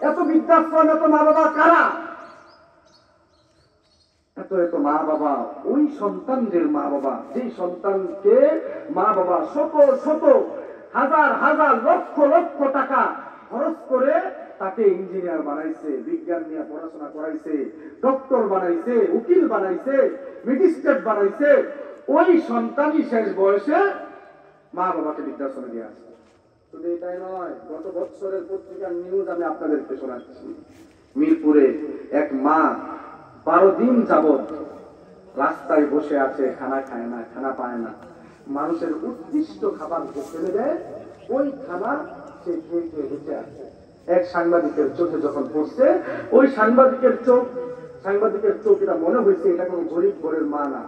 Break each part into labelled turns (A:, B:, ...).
A: এত বৃদ্ধাশ্রম, এত মা বাবা কারা? এত এত মা বাবা, ওই সন্তানদের মা বাবা, যেই সন্তানকে মা বাবা শত শত হাজার হাজার লক্ষ লক্ষ টাকা খরচ করে তাকে ইঞ্জিনিয়ার বানাইছে, বিজ্ঞান নিয়ে পড়াশোনা করাইছে, ডক্টর বানাইছে, উকিল বানাইছে, ম্যাজিস্ট্রেট বানাইছে, ওই সন্তানই শেষ বয়সে মা বাবাকে বৃদ্ধাশ্রমে দিয়ে আসছে। শুধু এটাই নয়, গত বছরের পত্রিকার নিউজ আমি আপনাদেরকে শোনাচ্ছি। মিরপুরে এক মা 12 দিন যাবৎ রাস্তায় বসে আছে, খানা খায় না, খানা পায় না। মানুষের উৎকৃষ্ট খাবার ফেলে দেয়, ওই খানা সে খেয়ে খেয়ে বেঁচে আছে। এক সাংবাদিকের চোখে যখন পড়ছে, ওই সাংবাদিকের চোখ এটা মনে হয়েছে এটা কোনো গরিব ঘরের মা না।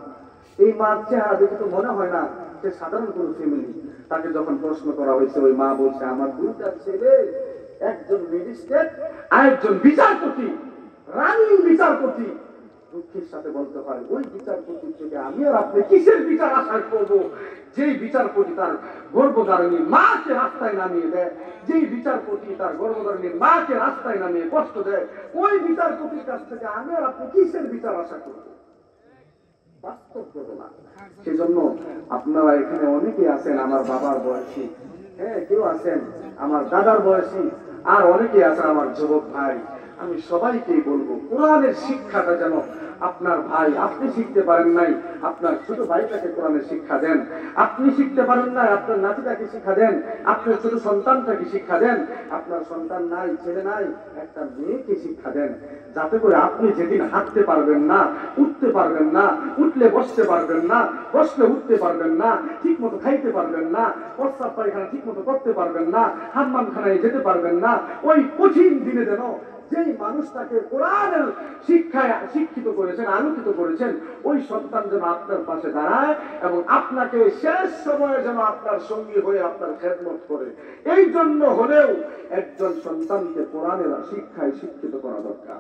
A: এই মার চেহারা দেখে তো মনে হয় না সে সাধারণ কোনো ফ্যামিলি। তাকে যখন প্রশ্ন করা হয়েছে, ওই মা বলছে, আমার 2টা ছেলে, একজন ম্যাজিস্ট্রেট আর একজন বিচারপতি, রানিং বিচারপতি। দুঃখের সাথে বলতে হয়, ওই বিচারপতির থেকে আমি আর আপনি কিসের বিচার আশা করব? যেই বিচারপতি তার গর্ভধারিণী মাকে রাস্তায় নামিয়ে দেয়, যেই বিচারপতি তার গর্ভধারিণী মাকে রাস্তায় নামিয়ে কষ্ট দেয়, ওই বিচারপতির কাছ থেকে আমি আর আপনি কিসের বিচার আশা করব? বাস্তব ঘটনা। সেজন্য আপনারা এখানে অনেকে আছেন আমার বাবার বয়সী, হ্যাঁ, কেউ আছেন আমার দাদার বয়সী, আর অনেকে আছেন আমার যুবক ভাই। আমি সবাইকেই বলবো, কোরআনের শিক্ষাটা যেন আপনার ভাই, আপনি শিখতে পারেন নাই, আপনার ছোট ভাইটাকে কোরআনের শিক্ষা দেন। আপনি শিখতে পারেন নাই, আপনার নাতিটাকে শিক্ষা দেন। আপনার ছোট সন্তানটাকে শিক্ষা দেন। আপনার সন্তান নাই, ছেলে নাই, একটা মেয়েকে শিক্ষা দেন, যাতে করে আপনি যেদিন হাঁটতে পারবেন না, উঠতে পারবেন না, উঠলে বসতে পারবেন না, বসলে উঠতে পারবেন না, ঠিক মতো খাইতে পারবেন না, প্রস্রাব পায়খানা ঠিক মতো করতে পারবেন না, হাম্মামখানায় যেতে পারবেন না, ওই কঠিন দিনে যেন যেই মানুষটাকে কোরআনের শিক্ষায় শিক্ষিত করেছেন, আলোকিত করেছেন, ওই সন্তান যেন আপনার পাশে দাঁড়ায় এবং আপনাকে শেষ সময়ে যেন আপনার সঙ্গী হয়ে আপনার খেদমত করে। এই জন্য হলেও একজন সন্তানকে কোরআনের শিক্ষায় শিক্ষিত করা দরকার।